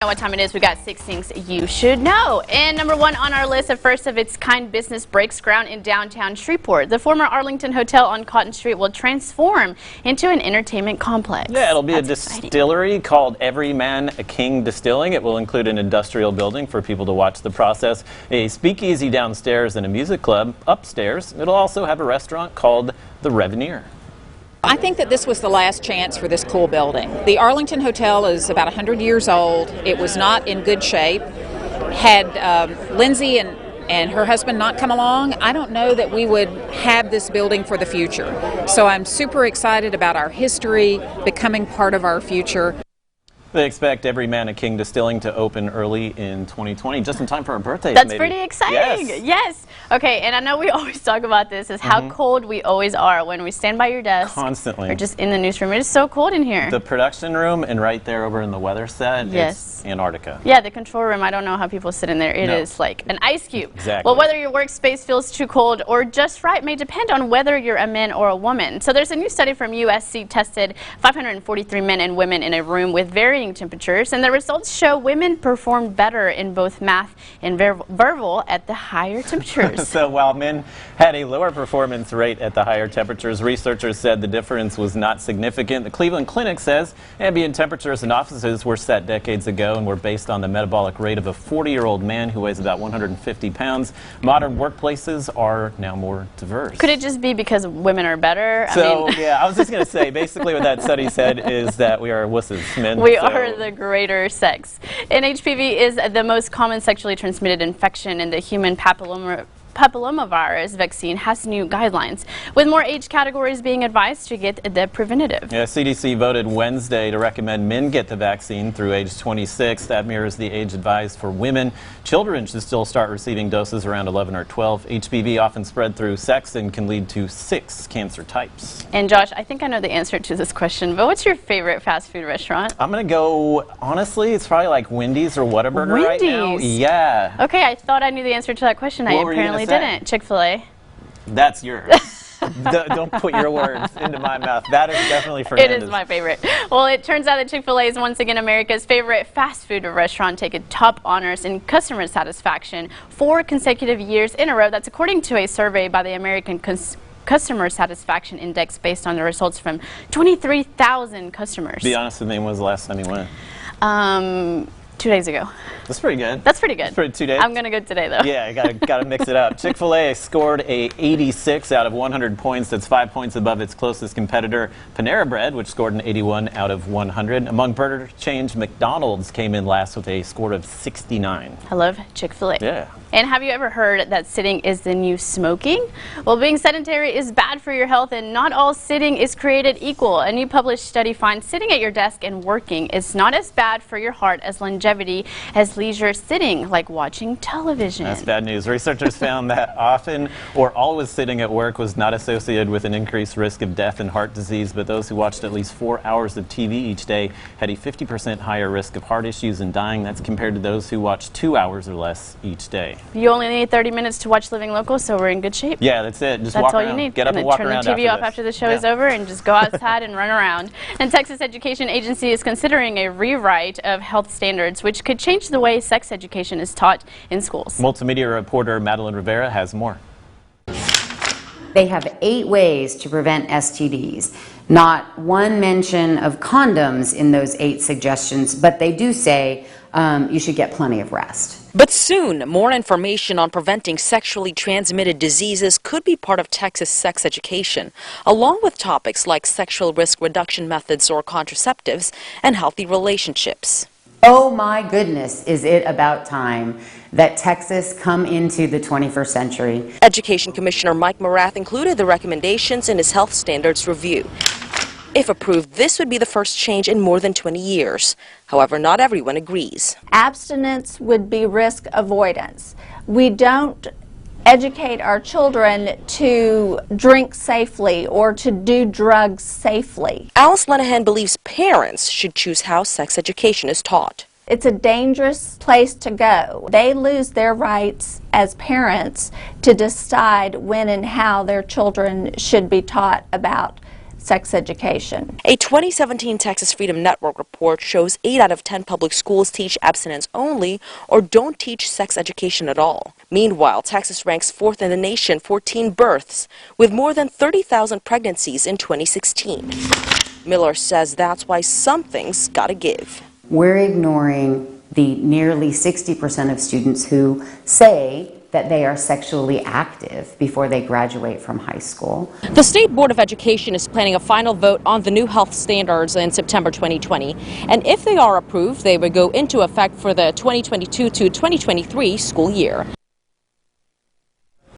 What time it is? We got 6 things you should know. And number one on our list, a first of its kind business breaks ground in downtown Shreveport. The former Arlington Hotel on Cotton Street will transform into an entertainment complex. Yeah, it'll be a distillery called Every Man a King Distilling. It will include an industrial building for people to watch the process, a speakeasy downstairs, and a music club upstairs. It'll also have a restaurant called the Reveneer. I think that this was the last chance for this cool building. The Arlington Hotel is about 100 years old. It was not in good shape. Had Lindsay and her husband not come along, I don't know that we would have this building for the future. So I'm super excited about our history becoming part of our future. They expect Every Man a King Distilling to open early in 2020, just in time for our birthdays. That's maybe. Pretty exciting. Yes. Okay, and I know we always talk about this, is how cold we always are when we stand by your desk. Constantly. Or just in the newsroom. It is so cold in here. The production room and right there over in the weather set, yes, it's Antarctica. Yeah, the control room, I don't know how people sit in there. It is like an ice cube. Exactly. Well, whether your workspace feels too cold or just right may depend on whether you're a man or a woman. So there's a new study from USC tested 543 men and women in a room with varying temperatures, and the results show women performed better in both math and verbal at the higher temperatures. So while men had a lower performance rate at the higher temperatures, researchers said the difference was not significant. The Cleveland Clinic says ambient temperatures in offices were set decades ago and were based on the metabolic rate of a 40-year-old man who weighs about 150 pounds. Modern workplaces are now more diverse. Could it just be because women are better? Yeah, I was just going to say, basically what that study said is that we are wusses, men. We are the greater sex. And HPV is the most common sexually transmitted infection, and the human papillomavirus vaccine has new guidelines, with more age categories being advised to get the preventative. Yeah, CDC voted Wednesday to recommend men get the vaccine through age 26. That mirrors the age advised for women. Children should still start receiving doses around 11 or 12. HPV often spread through sex and can lead to 6 cancer types. And Josh, I think I know the answer to this question, but what's your favorite fast food restaurant? I'm going to go, honestly, it's probably like Wendy's or Whataburger right now. Yeah. Okay, I thought I knew the answer to that question. I apparently didn't. Chick-fil-A. That's yours. Don't put your words into my mouth. That is definitely Fernandez. It is my favorite. Well, it turns out that Chick-fil-A is once again America's favorite fast food restaurant, taking top honors in customer satisfaction 4 consecutive years in a row. That's according to a survey by the American Customer Satisfaction Index based on the results from 23,000 customers. Be honest with me, when was the last time you went? 2 days ago. That's pretty good. That's pretty good. That's pretty 2 days. I'm gonna go today though. Yeah, gotta mix it up. Chick-fil-A scored a 86 out of 100 points. That's 5 points above its closest competitor, Panera Bread, which scored an 81 out of 100. Among burger chains, McDonald's came in last with a score of 69. I love Chick-fil-A. Yeah. And have you ever heard that sitting is the new smoking? Well, being sedentary is bad for your health, and not all sitting is created equal. A new published study finds sitting at your desk and working is not as bad for your heart as longevity as leisure sitting, like watching television. That's bad news. Researchers found that often or always sitting at work was not associated with an increased risk of death and heart disease, but those who watched at least 4 hours of TV each day had a 50% higher risk of heart issues and dying. That's compared to those who watched 2 hours or less each day. You only need 30 minutes to watch Living Local, so we're in good shape. Yeah, that's it. Just that's walk all around. You need. Get up and walk around. Turn the TV off after the show is over and just go outside and run around. And Texas Education Agency is considering a rewrite of health standards, which could change the way sex education is taught in schools. Multimedia reporter Madeline Rivera has more. They have 8 ways to prevent STDs. Not one mention of condoms in those 8 suggestions, but they do say you should get plenty of rest. But soon, more information on preventing sexually transmitted diseases could be part of Texas sex education, along with topics like sexual risk reduction methods or contraceptives and healthy relationships. Oh my goodness, is it about time that Texas come into the 21st century. Education Commissioner Mike Morath included the recommendations in his health standards review. If approved, this would be the first change in more than 20 years. However, not everyone agrees. Abstinence would be risk avoidance. We don't educate our children to drink safely or to do drugs safely. Alice Lenahan believes parents should choose how sex education is taught. It's a dangerous place to go. They lose their rights as parents to decide when and how their children should be taught about sex education. A 2017 Texas Freedom Network report shows 8 out of 10 public schools teach abstinence only or don't teach sex education at all. Meanwhile, Texas ranks 4th in the nation for teen births, with more than 30,000 pregnancies in 2016. Miller says that's why something's gotta give. We're ignoring the nearly 60% of students who say that they are sexually active before they graduate from high school. The State Board of Education is planning a final vote on the new health standards in September 2020, and if they are approved, they would go into effect for the 2022 to 2023 school year.